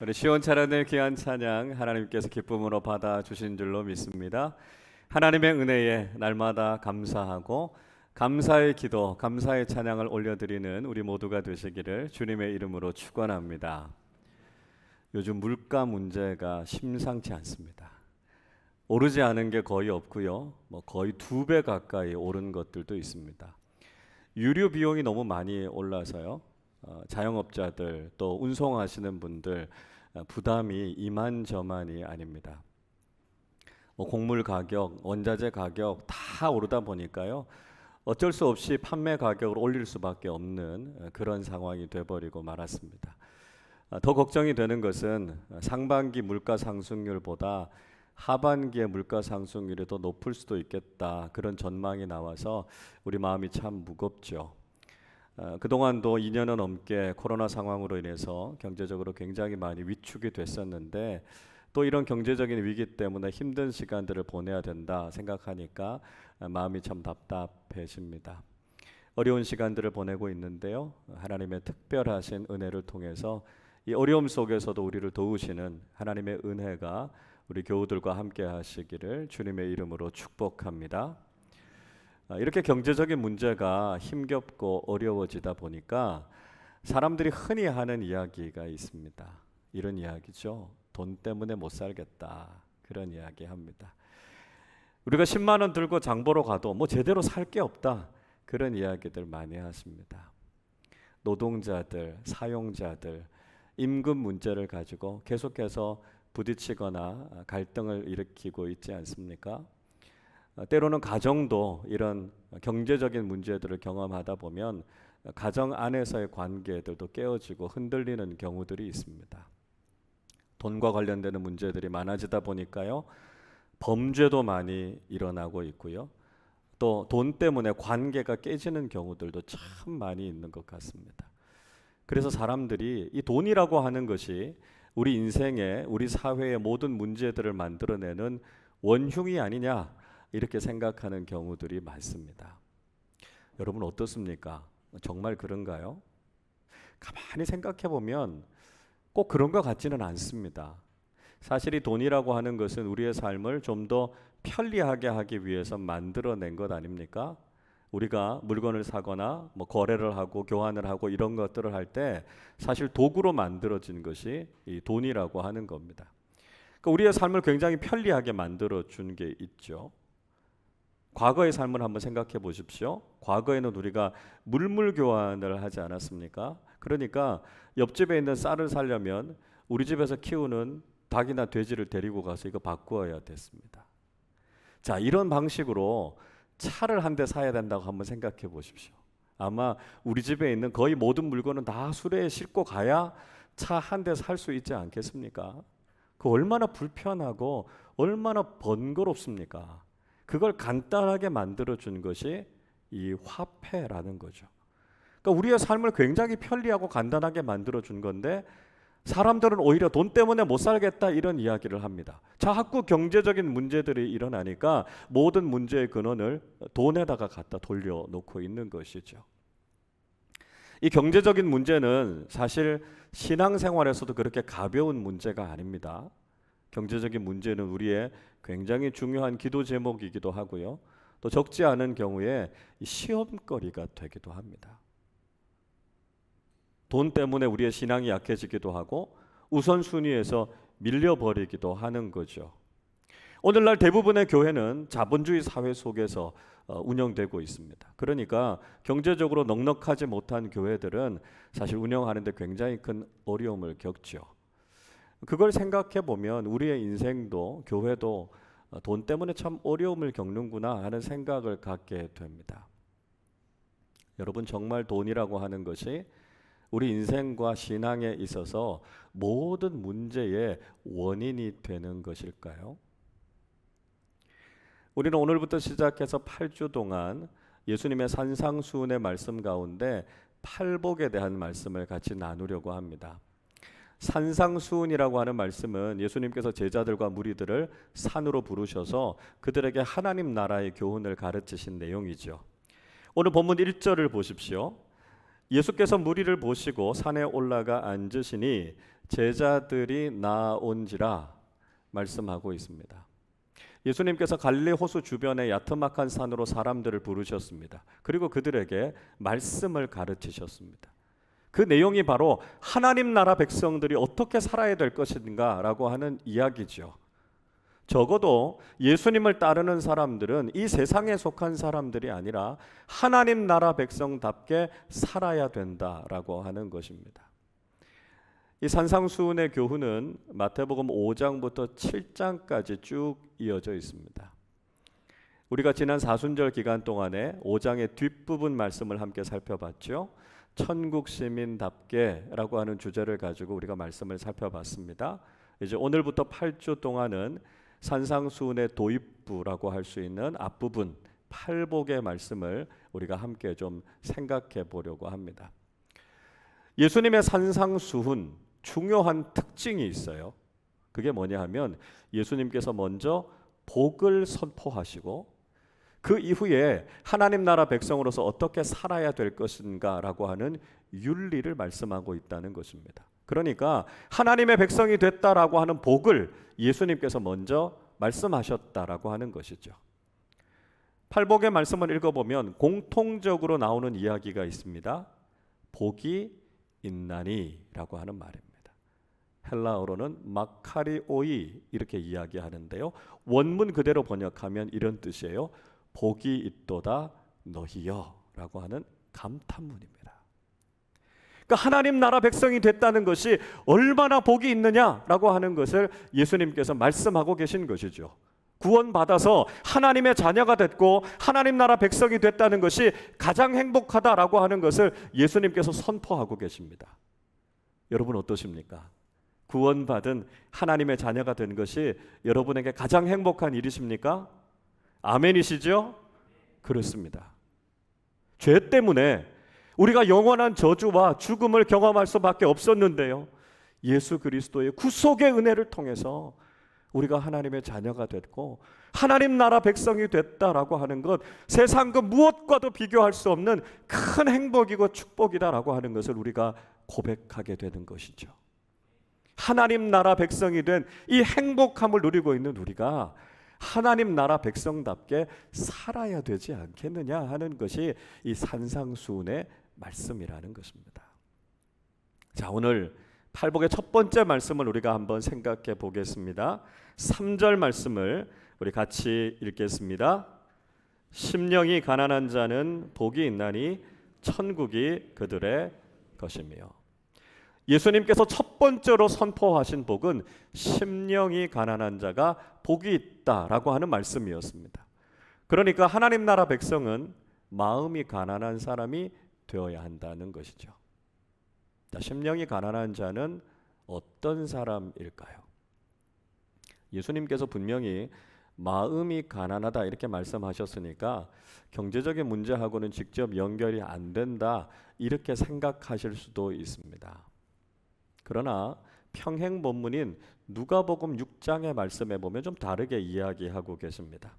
우리 시원찬양의 귀한 찬양 하나님께서 기쁨으로 받아주신 줄로 믿습니다. 하나님의 은혜에 날마다 감사하고 감사의 기도, 감사의 찬양을 올려드리는 우리 모두가 되시기를 주님의 이름으로 축원합니다. 요즘 물가 문제가 심상치 않습니다. 오르지 않은 게 거의 없고요. 거의 2배 가까이 오른 것들도 있습니다. 유류 비용이 너무 많이 올라서요. 자영업자들 또 운송하시는 분들 부담이 이만저만이 아닙니다. 곡물 가격, 원자재 가격 다 오르다 보니까요. 어쩔 수 없이 판매 가격을 올릴 수밖에 없는 그런 상황이 돼버리고 말았습니다. 더 걱정이 되는 것은 상반기 물가 상승률보다 하반기의 물가 상승률이 더 높을 수도 있겠다, 그런 전망이 나와서 우리 마음이 참 무겁죠. 그동안도 2년은 넘게 코로나 상황으로 인해서 경제적으로 굉장히 많이 위축이 됐었는데 또 이런 경제적인 위기 때문에 힘든 시간들을 보내야 된다 생각하니까 마음이 참 답답해집니다. 어려운 시간들을 보내고 있는데요. 하나님의 특별하신 은혜를 통해서 이 어려움 속에서도 우리를 도우시는 하나님의 은혜가 우리 교우들과 함께 하시기를 주님의 이름으로 축복합니다. 이렇게 경제적인 문제가 힘겹고 어려워지다 보니까 사람들이 흔히 하는 이야기가 있습니다. 이런 이야기죠. 돈 때문에 못 살겠다, 그런 이야기 합니다. 우리가 10만 원 들고 장 보러 가도 제대로 살 게 없다, 그런 이야기들 많이 하십니다. 노동자들, 사용자들, 임금 문제를 가지고 계속해서 부딪히거나 갈등을 일으키고 있지 않습니까? 때로는 가정도 이런 경제적인 문제들을 경험하다 보면 가정 안에서의 관계들도 깨어지고 흔들리는 경우들이 있습니다. 돈과 관련되는 문제들이 많아지다 보니까요, 범죄도 많이 일어나고 있고요. 또 돈 때문에 관계가 깨지는 경우들도 참 많이 있는 것 같습니다. 그래서 사람들이 이 돈이라고 하는 것이 우리 인생의, 우리 사회의 모든 문제들을 만들어내는 원흉이 아니냐, 이렇게 생각하는 경우들이 많습니다. 여러분 어떻습니까? 정말 그런가요? 가만히 생각해 보면 꼭 그런 것 같지는 않습니다. 사실 이 돈이라고 하는 것은 우리의 삶을 좀 더 편리하게 하기 위해서 만들어낸 것 아닙니까? 우리가 물건을 사거나 거래를 하고 교환을 하고 이런 것들을 할 때 사실 도구로 만들어진 것이 이 돈이라고 하는 겁니다. 그러니까 우리의 삶을 굉장히 편리하게 만들어 준 게 있죠. 과거의 삶을 한번 생각해 보십시오. 과거에는 우리가 물물 교환을 하지 않았습니까? 그러니까 옆집에 있는 쌀을 사려면 우리 집에서 키우는 닭이나 돼지를 데리고 가서 이거 바꾸어야 됐습니다. 자, 이런 방식으로 차를 한 대 사야 된다고 한번 생각해 보십시오. 아마 우리 집에 있는 거의 모든 물건은 다 수레에 싣고 가야 차 한 대 살 수 있지 않겠습니까? 그 얼마나 불편하고 얼마나 번거롭습니까? 그걸 간단하게 만들어준 것이 이 화폐라는 거죠. 그러니까 우리의 삶을 굉장히 편리하고 간단하게 만들어준 건데 사람들은 오히려 돈 때문에 못 살겠다, 이런 이야기를 합니다. 자꾸 경제적인 문제들이 일어나니까 모든 문제의 근원을 돈에다가 갖다 돌려놓고 있는 것이죠. 이 경제적인 문제는 사실 신앙생활에서도 그렇게 가벼운 문제가 아닙니다. 경제적인 문제는 우리의 굉장히 중요한 기도 제목이기도 하고요. 또 적지 않은 경우에 시험거리가 되기도 합니다. 돈 때문에 우리의 신앙이 약해지기도 하고 우선순위에서 밀려버리기도 하는 거죠. 오늘날 대부분의 교회는 자본주의 사회 속에서 운영되고 있습니다. 그러니까 경제적으로 넉넉하지 못한 교회들은 사실 운영하는 데 굉장히 큰 어려움을 겪죠. 그걸 생각해 보면 우리의 인생도 교회도 돈 때문에 참 어려움을 겪는구나 하는 생각을 갖게 됩니다. 여러분, 정말 돈이라고 하는 것이 우리 인생과 신앙에 있어서 모든 문제의 원인이 되는 것일까요? 우리는 오늘부터 시작해서 8주 동안 예수님의 산상수훈의 말씀 가운데 팔복에 대한 말씀을 같이 나누려고 합니다. 산상수훈이라고 하는 말씀은 예수님께서 제자들과 무리들을 산으로 부르셔서 그들에게 하나님 나라의 교훈을 가르치신 내용이죠. 오늘 본문 1절을 보십시오. 예수께서 무리를 보시고 산에 올라가 앉으시니 제자들이 나온지라 말씀하고 있습니다. 예수님께서 갈릴리 호수 주변의 야트막한 산으로 사람들을 부르셨습니다. 그리고 그들에게 말씀을 가르치셨습니다. 그 내용이 바로 하나님 나라 백성들이 어떻게 살아야 될 것인가라고 하는 이야기죠. 적어도 예수님을 따르는 사람들은 이 세상에 속한 사람들이 아니라 하나님 나라 백성답게 살아야 된다라고 하는 것입니다. 이 산상수훈의 교훈은 마태복음 5장부터 7장까지 쭉 이어져 있습니다. 우리가 지난 사순절 기간 동안에 5장의 뒷부분 말씀을 함께 살펴봤죠. 천국 시민답게라고 하는 주제를 가지고 우리가 말씀을 살펴봤습니다. 이제 오늘부터 8주 동안은 산상수훈의 도입부라고 할 수 있는 앞부분 팔복의 말씀을 우리가 함께 좀 생각해 보려고 합니다. 예수님의 산상수훈 중요한 특징이 있어요. 그게 뭐냐 하면 예수님께서 먼저 복을 선포하시고 그 이후에 하나님 나라 백성으로서 어떻게 살아야 될 것인가라고 하는 윤리를 말씀하고 있다는 것입니다. 그러니까 하나님의 백성이 됐다라고 하는 복을 예수님께서 먼저 말씀하셨다라고 하는 것이죠. 팔복의 말씀을 읽어보면 공통적으로 나오는 이야기가 있습니다. 복이 있나니라고 하는 말입니다. 헬라어로는 마카리오이 이렇게 이야기하는데요. 원문 그대로 번역하면 이런 뜻이에요. 복이 있도다 너희여 라고 하는 감탄문입니다. 그러니까 하나님 나라 백성이 됐다는 것이 얼마나 복이 있느냐라고 하는 것을 예수님께서 말씀하고 계신 것이죠. 구원받아서 하나님의 자녀가 됐고 하나님 나라 백성이 됐다는 것이 가장 행복하다라고 하는 것을 예수님께서 선포하고 계십니다. 여러분 어떠십니까? 구원받은 하나님의 자녀가 된 것이 여러분에게 가장 행복한 일이십니까? 아멘이시죠? 그렇습니다. 죄 때문에 우리가 영원한 저주와 죽음을 경험할 수밖에 없었는데요. 예수 그리스도의 구속의 은혜를 통해서 우리가 하나님의 자녀가 됐고 하나님 나라 백성이 됐다라고 하는 것, 세상 그 무엇과도 비교할 수 없는 큰 행복이고 축복이다라고 하는 것을 우리가 고백하게 되는 것이죠. 하나님 나라 백성이 된 이 행복함을 누리고 있는 우리가 하나님 나라 백성답게 살아야 되지 않겠느냐 하는 것이 이 산상수훈의 말씀이라는 것입니다. 자, 오늘 팔복의 첫 번째 말씀을 우리가 한번 생각해 보겠습니다. 3절 말씀을 우리 같이 읽겠습니다. 심령이 가난한 자는 복이 있나니 천국이 그들의 것이며. 예수님께서 첫 번째로 선포하신 복은 심령이 가난한 자가 복이 있다라고 하는 말씀이었습니다. 그러니까 하나님 나라 백성은 마음이 가난한 사람이 되어야 한다는 것이죠. 자, 심령이 가난한 자는 어떤 사람일까요? 예수님께서 분명히 마음이 가난하다 이렇게 말씀하셨으니까 경제적인 문제하고는 직접 연결이 안 된다 이렇게 생각하실 수도 있습니다. 그러나 평행 본문인 누가복음 6장의 말씀에 보면 좀 다르게 이야기하고 계십니다.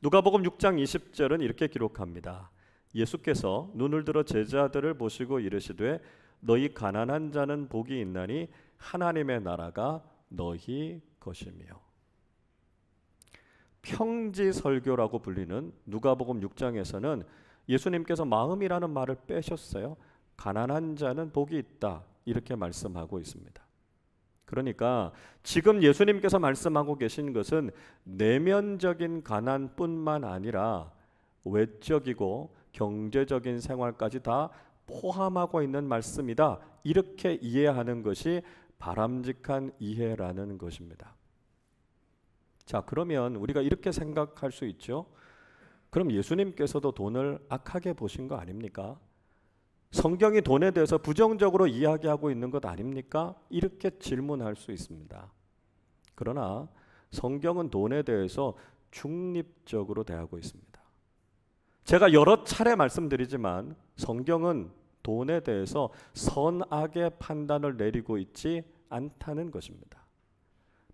누가복음 6장 20절은 이렇게 기록합니다. 예수께서 눈을 들어 제자들을 보시고 이르시되 너희 가난한 자는 복이 있나니 하나님의 나라가 너희 것이며. 평지설교라고 불리는 누가복음 6장에서는 예수님께서 마음이라는 말을 빼셨어요. 가난한 자는 복이 있다 이렇게 말씀하고 있습니다. 그러니까 지금 예수님께서 말씀하고 계신 것은 내면적인 가난뿐만 아니라 외적이고 경제적인 생활까지 다 포함하고 있는 말씀이다. 이렇게 이해하는 것이 바람직한 이해라는 것입니다. 자, 그러면 우리가 이렇게 생각할 수 있죠. 그럼 예수님께서도 돈을 악하게 보신 거 아닙니까? 성경이 돈에 대해서 부정적으로 이야기하고 있는 것 아닙니까? 이렇게 질문할 수 있습니다. 그러나 성경은 돈에 대해서 중립적으로 대하고 있습니다. 제가 여러 차례 말씀드리지만 성경은 돈에 대해서 선악의 판단을 내리고 있지 않다는 것입니다.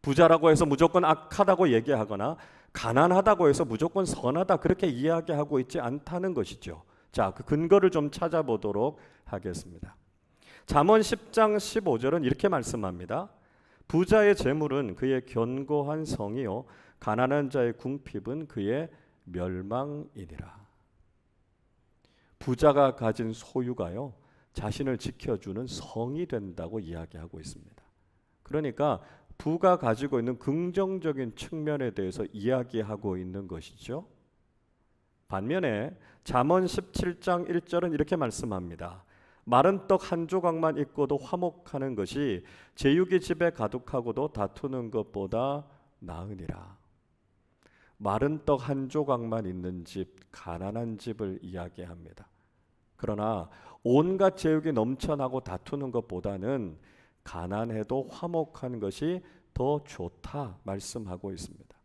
부자라고 해서 무조건 악하다고 얘기하거나 가난하다고 해서 무조건 선하다 그렇게 이야기하고 있지 않다는 것이죠. 자, 그 근거를 좀 찾아보도록 하겠습니다. 잠언 10장 15절은 이렇게 말씀합니다. 부자의 재물은 그의 견고한 성이요 가난한 자의 궁핍은 그의 멸망이니라. 부자가 가진 소유가요 자신을 지켜주는 성이 된다고 이야기하고 있습니다. 그러니까 부가 가지고 있는 긍정적인 측면에 대해서 이야기하고 있는 것이죠. 반면에 잠언 17장 1절은 이렇게 말씀합니다. 마른 떡 한 조각만 있고도 화목하는 것이 제육이 집에 가득하고도 다투는 것보다 나으니라. 마른 떡 한 조각만 있는 집, 가난한 집을 이야기합니다. 그러나 온갖 제육이 넘쳐나고 다투는 것보다는 가난해도 화목한 것이 더 좋다 말씀하고 있습니다.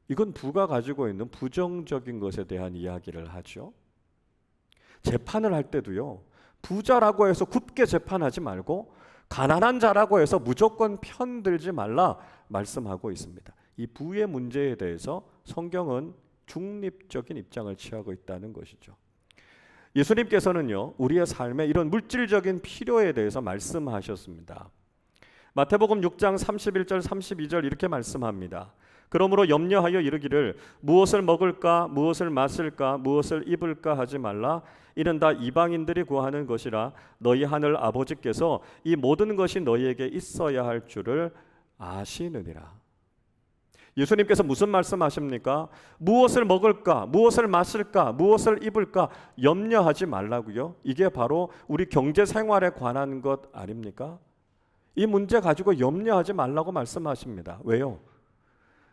이건 부가 가지고 있는 부정적인 것에 대한 이야기를 하죠. 재판을 할 때도요, 부자라고 해서 굽게 재판하지 말고 가난한 자라고 해서 무조건 편들지 말라 말씀하고 있습니다. 이 부의 문제에 대해서 성경은 중립적인 입장을 취하고 있다는 것이죠. 예수님께서는요, 우리의 삶에 이런 물질적인 필요에 대해서 말씀하셨습니다. 마태복음 6장 31절 32절 이렇게 말씀합니다. 그러므로 염려하여 이르기를 무엇을 먹을까 무엇을 마실까 무엇을 입을까 하지 말라. 이는 다 이방인들이 구하는 것이라. 너희 하늘 아버지께서 이 모든 것이 너희에게 있어야 할 줄을 아시느니라. 예수님께서 무슨 말씀하십니까? 무엇을 먹을까 무엇을 마실까 무엇을 입을까 염려하지 말라고요. 이게 바로 우리 경제 생활에 관한 것 아닙니까? 이 문제 가지고 염려하지 말라고 말씀하십니다. 왜요?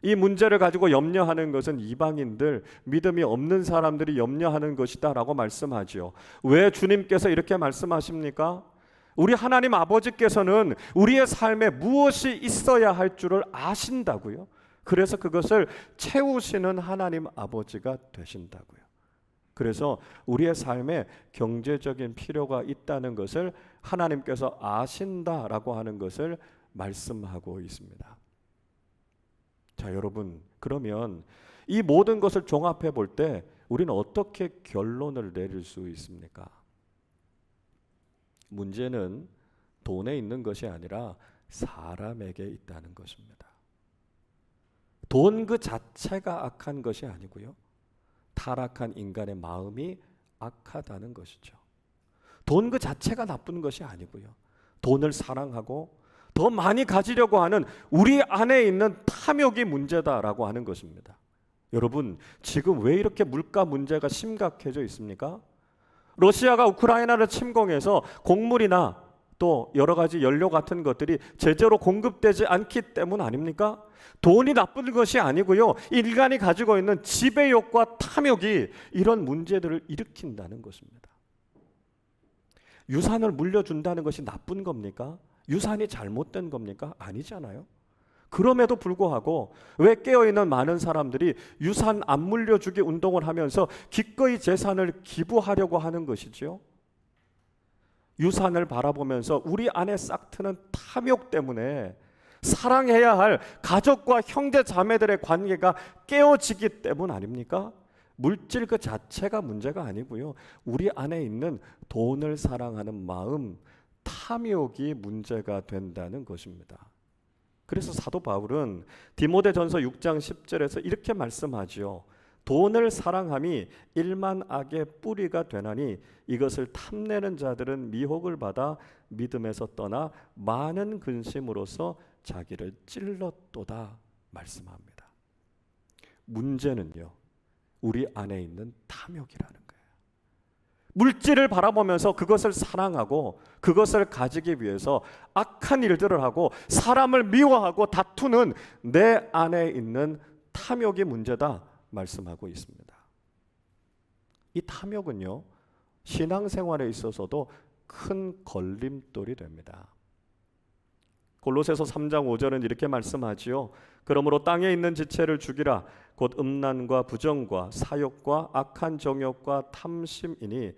이 문제를 가지고 염려하는 것은 이방인들, 믿음이 없는 사람들이 염려하는 것이다 라고 말씀하죠. 왜 주님께서 이렇게 말씀하십니까? 우리 하나님 아버지께서는 우리의 삶에 무엇이 있어야 할 줄을 아신다고요. 그래서 그것을 채우시는 하나님 아버지가 되신다고요. 그래서 우리의 삶에 경제적인 필요가 있다는 것을 하나님께서 아신다라고 하는 것을 말씀하고 있습니다. 자, 여러분, 그러면 이 모든 것을 종합해 볼 때 우리는 어떻게 결론을 내릴 수 있습니까? 문제는 돈에 있는 것이 아니라 사람에게 있다는 것입니다. 돈 그 자체가 악한 것이 아니고요. 타락한 인간의 마음이 악하다는 것이죠. 돈 그 자체가 나쁜 것이 아니고요. 돈을 사랑하고 더 많이 가지려고 하는 우리 안에 있는 탐욕이 문제다라고 하는 것입니다. 여러분, 지금 왜 이렇게 물가 문제가 심각해져 있습니까? 러시아가 우크라이나를 침공해서 곡물이나 또 여러 가지 연료 같은 것들이 제대로 공급되지 않기 때문 아닙니까? 돈이 나쁜 것이 아니고요. 인간이 가지고 있는 지배욕과 탐욕이 이런 문제들을 일으킨다는 것입니다. 유산을 물려준다는 것이 나쁜 겁니까? 유산이 잘못된 겁니까? 아니잖아요. 그럼에도 불구하고 왜 깨어있는 많은 사람들이 유산 안 물려주기 운동을 하면서 기꺼이 재산을 기부하려고 하는 것이지요? 유산을 바라보면서 우리 안에 싹트는 탐욕 때문에 사랑해야 할 가족과 형제 자매들의 관계가 깨어지기 때문 아닙니까? 물질 그 자체가 문제가 아니고요. 우리 안에 있는 돈을 사랑하는 마음, 탐욕이 문제가 된다는 것입니다. 그래서 사도 바울은 디모데전서 6장 10절에서 이렇게 말씀하지요. 돈을 사랑함이 일만 악의 뿌리가 되나니 이것을 탐내는 자들은 미혹을 받아 믿음에서 떠나 많은 근심으로써 자기를 찔렀도다 말씀합니다. 문제는요, 우리 안에 있는 탐욕이라는 거예요. 물질을 바라보면서 그것을 사랑하고 그것을 가지기 위해서 악한 일들을 하고 사람을 미워하고 다투는 내 안에 있는 탐욕이 문제다 말씀하고 있습니다. 이 탐욕은요, 신앙생활에 있어서도 큰 걸림돌이 됩니다. 골로새서 3장 5절은 이렇게 말씀하지요. 그러므로 땅에 있는 지체를 죽이라. 곧 음란과 부정과 사욕과 악한 정욕과 탐심이니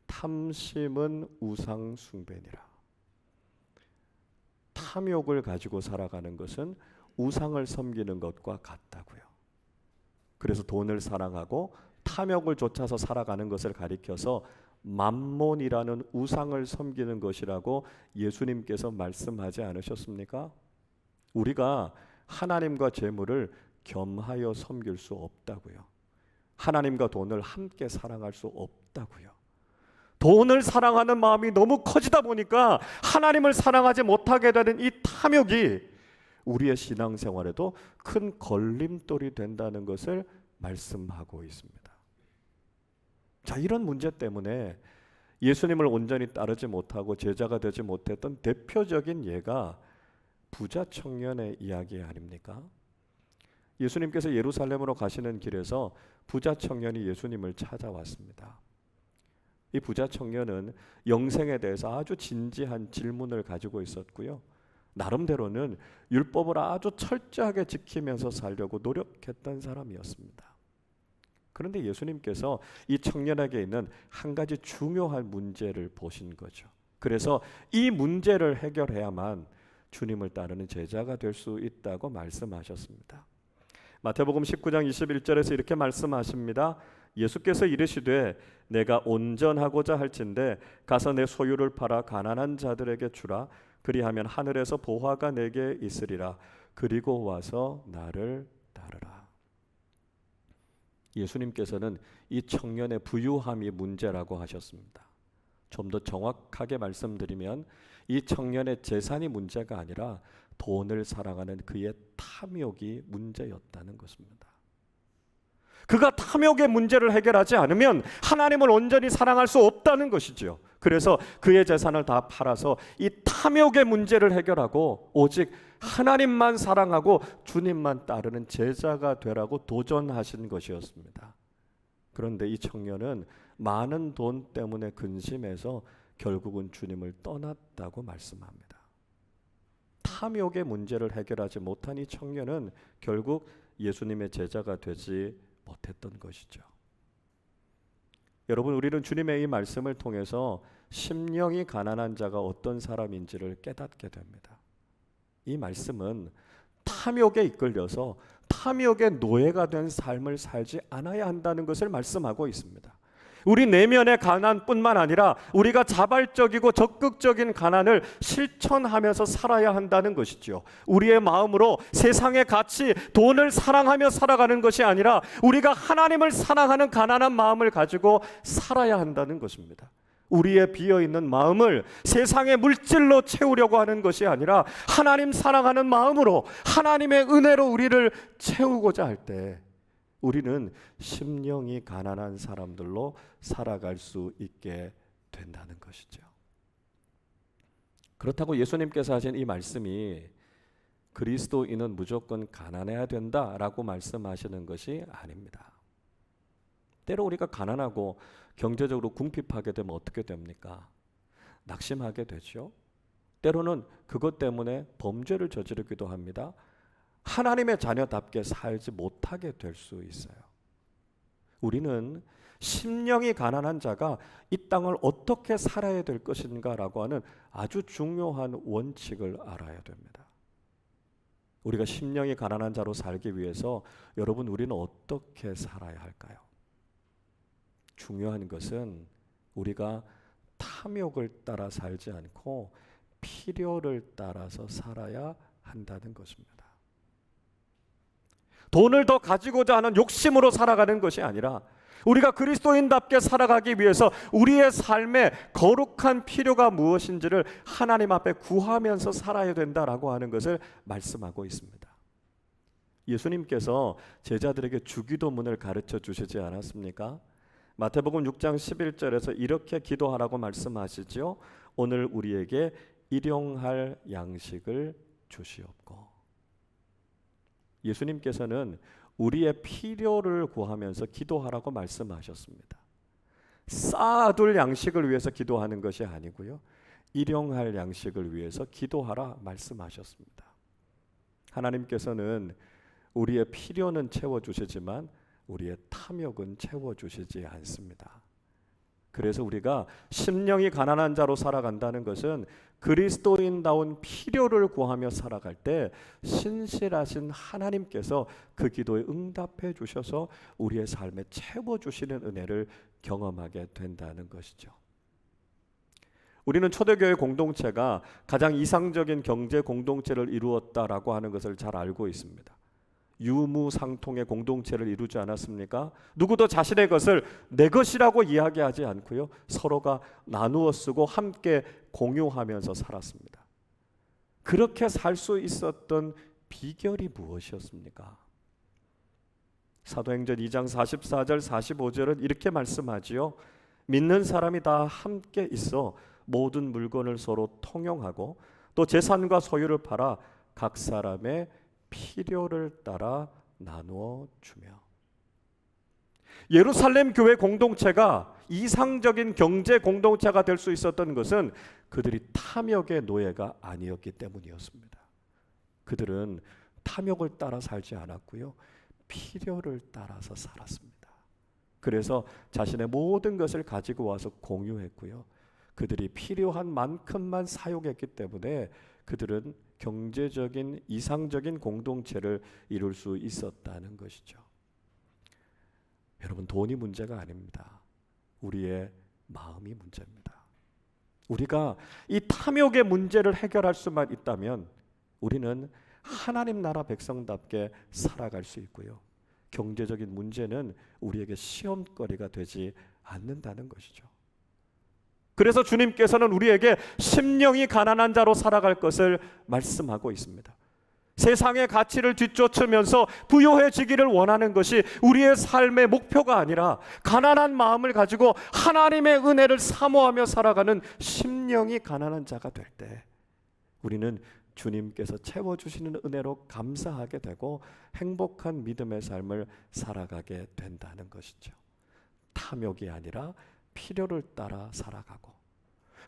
탐심은 우상 숭배니라. 탐욕을 가지고 살아가는 것은 우상을 섬기는 것과 같다고요. 그래서 돈을 사랑하고 탐욕을 쫓아서 살아가는 것을 가리켜서 맘몬이라는 우상을 섬기는 것이라고 예수님께서 말씀하지 않으셨습니까? 우리가 하나님과 재물을 겸하여 섬길 수 없다고요. 하나님과 돈을 함께 사랑할 수 없다고요. 돈을 사랑하는 마음이 너무 커지다 보니까 하나님을 사랑하지 못하게 되는 이 탐욕이 우리의 신앙생활에도 큰 걸림돌이 된다는 것을 말씀하고 있습니다. 자, 이런 문제 때문에 예수님을 온전히 따르지 못하고 제자가 되지 못했던 대표적인 예가 부자 청년의 이야기 아닙니까? 예수님께서 예루살렘으로 가시는 길에서 부자 청년이 예수님을 찾아왔습니다. 이 부자 청년은 영생에 대해서 아주 진지한 질문을 가지고 있었고요. 나름대로는 율법을 아주 철저하게 지키면서 살려고 노력했던 사람이었습니다. 그런데 예수님께서 이 청년에게 있는 한 가지 중요한 문제를 보신 거죠. 그래서 이 문제를 해결해야만 주님을 따르는 제자가 될 수 있다고 말씀하셨습니다. 마태복음 19장 21절에서 이렇게 말씀하십니다. 예수께서 이르시되 내가 온전하고자 할진대 가서 내 소유를 팔아 가난한 자들에게 주라. 그리하면 하늘에서 보화가 내게 있으리라. 그리고 와서 나를 따르라. 예수님께서는 이 청년의 부유함이 문제라고 하셨습니다. 좀 더 정확하게 말씀드리면 이 청년의 재산이 문제가 아니라 돈을 사랑하는 그의 탐욕이 문제였다는 것입니다. 그가 탐욕의 문제를 해결하지 않으면 하나님을 온전히 사랑할 수 없다는 것이지요. 그래서 그의 재산을 다 팔아서 이 탐욕의 문제를 해결하고 오직 하나님만 사랑하고 주님만 따르는 제자가 되라고 도전하신 것이었습니다. 그런데 이 청년은 많은 돈 때문에 근심해서 결국은 주님을 떠났다고 말씀합니다. 탐욕의 문제를 해결하지 못한 이 청년은 결국 예수님의 제자가 되지 못했던 것이죠. 여러분, 우리는 주님의 이 말씀을 통해서 심령이 가난한 자가 어떤 사람인지를 깨닫게 됩니다. 이 말씀은 탐욕에 이끌려서 탐욕의 노예가 된 삶을 살지 않아야 한다는 것을 말씀하고 있습니다. 우리 내면의 가난뿐만 아니라 우리가 자발적이고 적극적인 가난을 실천하면서 살아야 한다는 것이죠. 우리의 마음으로 세상의 가치, 돈을 사랑하며 살아가는 것이 아니라 우리가 하나님을 사랑하는 가난한 마음을 가지고 살아야 한다는 것입니다. 우리의 비어있는 마음을 세상의 물질로 채우려고 하는 것이 아니라 하나님 사랑하는 마음으로 하나님의 은혜로 우리를 채우고자 할 때 우리는 심령이 가난한 사람들로 살아갈 수 있게 된다는 것이죠. 그렇다고 예수님께서 하신 이 말씀이 그리스도인은 무조건 가난해야 된다라고 말씀하시는 것이 아닙니다. 때로 우리가 가난하고 경제적으로 궁핍하게 되면 어떻게 됩니까? 낙심하게 되죠. 때로는 그것 때문에 범죄를 저지르기도 합니다. 하나님의 자녀답게 살지 못하게 될 수 있어요. 우리는 심령이 가난한 자가 이 땅을 어떻게 살아야 될 것인가라고 하는 아주 중요한 원칙을 알아야 됩니다. 우리가 심령이 가난한 자로 살기 위해서 여러분, 우리는 어떻게 살아야 할까요? 중요한 것은 우리가 탐욕을 따라 살지 않고 필요를 따라서 살아야 한다는 것입니다. 돈을 더 가지고자 하는 욕심으로 살아가는 것이 아니라 우리가 그리스도인답게 살아가기 위해서 우리의 삶에 거룩한 필요가 무엇인지를 하나님 앞에 구하면서 살아야 된다라고 하는 것을 말씀하고 있습니다. 예수님께서 제자들에게 주기도문을 가르쳐 주시지 않았습니까? 마태복음 6장 11절에서 이렇게 기도하라고 말씀하시죠. 오늘 우리에게 일용할 양식을 주시옵고. 예수님께서는 우리의 필요를 구하면서 기도하라고 말씀하셨습니다. 쌓아둘 양식을 위해서 기도하는 것이 아니고요, 일용할 양식을 위해서 기도하라 말씀하셨습니다. 하나님께서는 우리의 필요는 채워주시지만 우리의 탐욕은 채워주시지 않습니다. 그래서 우리가 심령이 가난한 자로 살아간다는 것은 그리스도인다운 필요를 구하며 살아갈 때 신실하신 하나님께서 그 기도에 응답해 주셔서 우리의 삶에 채워주시는 은혜를 경험하게 된다는 것이죠. 우리는 초대교회 공동체가 가장 이상적인 경제 공동체를 이루었다라고 하는 것을 잘 알고 있습니다. 유무상통의 공동체를 이루지 않았습니까? 누구도 자신의 것을 내 것이라고 이야기하지 않고요, 서로가 나누어 쓰고 함께 공유하면서 살았습니다. 그렇게 살 수 있었던 비결이 무엇이었습니까? 사도행전 2장 44절 45절은 이렇게 말씀하지요. 믿는 사람이 다 함께 있어 모든 물건을 서로 통용하고 또 재산과 소유를 팔아 각 사람의 필요를 따라 나누어 주며. 예루살렘 교회 공동체가 이상적인 경제 공동체가 될 수 있었던 것은 그들이 탐욕의 노예가 아니었기 때문이었습니다. 그들은 탐욕을 따라 살지 않았고요, 필요를 따라서 살았습니다. 그래서 자신의 모든 것을 가지고 와서 공유했고요, 그들이 필요한 만큼만 사용했기 때문에 그들은 경제적인 이상적인 공동체를 이룰 수 있었다는 것이죠. 여러분, 돈이 문제가 아닙니다. 우리의 마음이 문제입니다. 우리가 이 탐욕의 문제를 해결할 수만 있다면 우리는 하나님 나라 백성답게 살아갈 수 있고요, 경제적인 문제는 우리에게 시험거리가 되지 않는다는 것이죠. 그래서 주님께서는 우리에게 심령이 가난한 자로 살아갈 것을 말씀하고 있습니다. 세상의 가치를 뒤쫓으면서 부유해지기를 원하는 것이 우리의 삶의 목표가 아니라 가난한 마음을 가지고 하나님의 은혜를 사모하며 살아가는 심령이 가난한 자가 될 때 우리는 주님께서 채워주시는 은혜로 감사하게 되고 행복한 믿음의 삶을 살아가게 된다는 것이죠. 탐욕이 아니라 필요를 따라 살아가고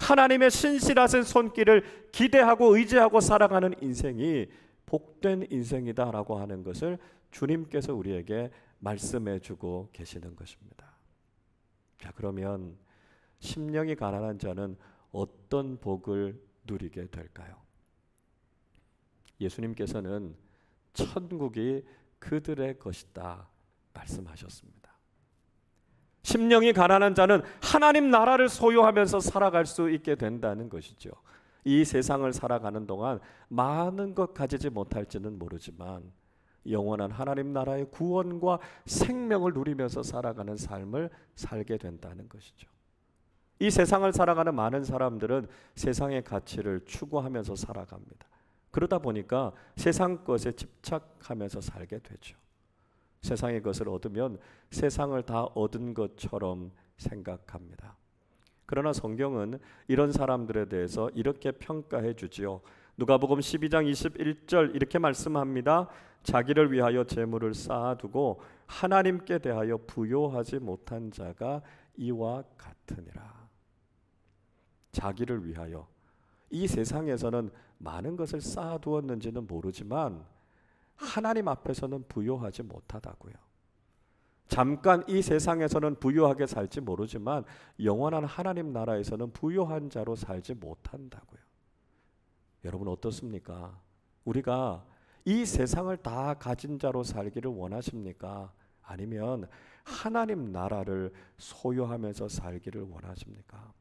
하나님의 신실하신 손길을 기대하고 의지하고 살아가는 인생이 복된 인생이다라고 하는 것을 주님께서 우리에게 말씀해 주고 계시는 것입니다. 자, 그러면 심령이 가난한 자는 어떤 복을 누리게 될까요? 예수님께서는 천국이 그들의 것이다 말씀하셨습니다. 심령이 가난한 자는 하나님 나라를 소유하면서 살아갈 수 있게 된다는 것이죠. 이 세상을 살아가는 동안 많은 것 가지지 못할지는 모르지만 영원한 하나님 나라의 구원과 생명을 누리면서 살아가는 삶을 살게 된다는 것이죠. 이 세상을 살아가는 많은 사람들은 세상의 가치를 추구하면서 살아갑니다. 그러다 보니까 세상 것에 집착하면서 살게 되죠. 세상의 것을 얻으면 세상을 다 얻은 것처럼 생각합니다. 그러나 성경은 이런 사람들에 대해서 이렇게 평가해 주지요. 누가복음 12장 21절 이렇게 말씀합니다. 자기를 위하여 재물을 쌓아두고 하나님께 대하여 부요하지 못한 자가 이와 같으니라. 자기를 위하여, 이 세상에서는 많은 것을 쌓아두었는지는 모르지만 하나님 앞에서는 부요하지 못하다고요. 잠깐 이 세상에서는 부유하게 살지 모르지만 영원한 하나님 나라에서는 부유한 자로 살지 못한다고요. 여러분 어떻습니까? 우리가 이 세상을 다 가진 자로 살기를 원하십니까? 아니면 하나님 나라를 소유하면서 살기를 원하십니까?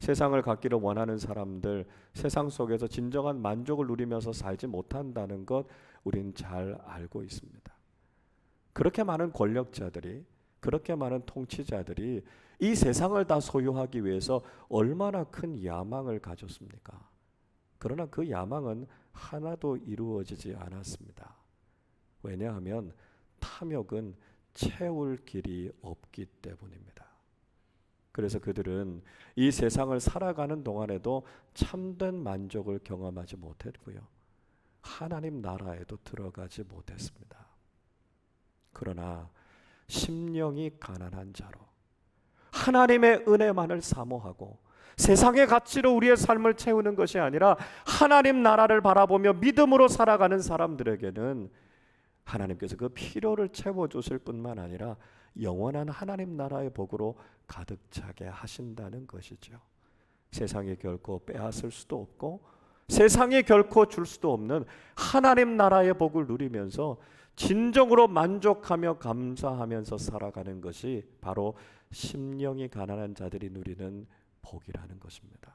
세상을 갖기를 원하는 사람들, 세상 속에서 진정한 만족을 누리면서 살지 못한다는 것 우린 잘 알고 있습니다. 그렇게 많은 권력자들이, 그렇게 많은 통치자들이 이 세상을 다 소유하기 위해서 얼마나 큰 야망을 가졌습니까? 그러나 그 야망은 하나도 이루어지지 않았습니다. 왜냐하면 탐욕은 채울 길이 없기 때문입니다. 그래서 그들은 이 세상을 살아가는 동안에도 참된 만족을 경험하지 못했고요, 하나님 나라에도 들어가지 못했습니다. 그러나 심령이 가난한 자로 하나님의 은혜만을 사모하고 세상의 가치로 우리의 삶을 채우는 것이 아니라 하나님 나라를 바라보며 믿음으로 살아가는 사람들에게는 하나님께서 그 필요를 채워주실 뿐만 아니라 영원한 하나님 나라의 복으로 가득 차게 하신다는 것이죠. 세상이 결코 빼앗을 수도 없고 세상이 결코 줄 수도 없는 하나님 나라의 복을 누리면서 진정으로 만족하며 감사하면서 살아가는 것이 바로 심령이 가난한 자들이 누리는 복이라는 것입니다.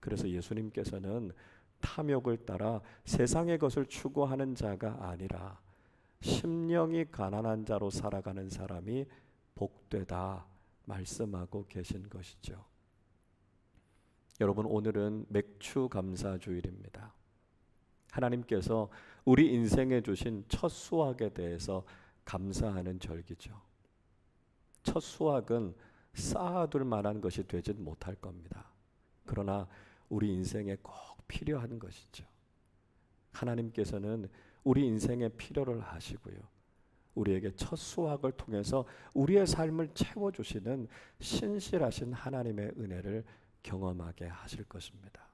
그래서 예수님께서는 탐욕을 따라 세상의 것을 추구하는 자가 아니라 심령이 가난한 자로 살아가는 사람이 복되다 말씀하고 계신 것이죠. 여러분, 오늘은 맥주 감사 주일입니다. 하나님께서 우리 인생에 주신 첫 수확에 대해서 감사하는 절기죠. 첫 수확은 쌓아둘 만한 것이 되진 못할 겁니다. 그러나 우리 인생에 꼭 필요한 것이죠. 하나님께서는 우리 인생의 필요를 아시고요, 우리에게 첫 수확을 통해서 우리의 삶을 채워주시는 신실하신 하나님의 은혜를 경험하게 하실 것입니다.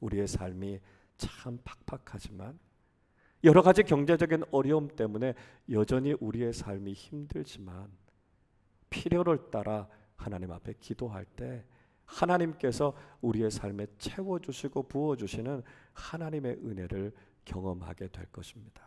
우리의 삶이 참 팍팍하지만 여러 가지 경제적인 어려움 때문에 여전히 우리의 삶이 힘들지만 필요를 따라 하나님 앞에 기도할 때 하나님께서 우리의 삶에 채워주시고 부어주시는 하나님의 은혜를 경험하게 될 것입니다.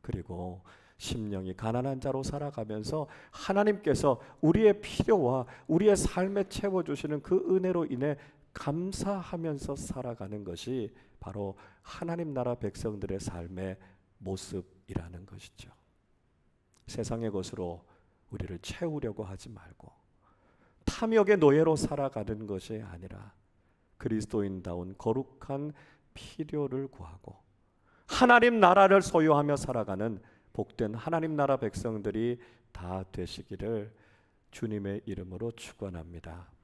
그리고 심령이 가난한 자로 살아가면서 하나님께서 우리의 필요와 우리의 삶에 채워주시는 그 은혜로 인해 감사하면서 살아가는 것이 바로 하나님 나라 백성들의 삶의 모습이라는 것이죠. 세상의 것으로 우리를 채우려고 하지 말고 탐욕의 노예로 살아가는 것이 아니라 그리스도인다운 거룩한 필요를 구하고 하나님 나라를 소유하며 살아가는 복된 하나님 나라 백성들이 다 되시기를 주님의 이름으로 축원합니다.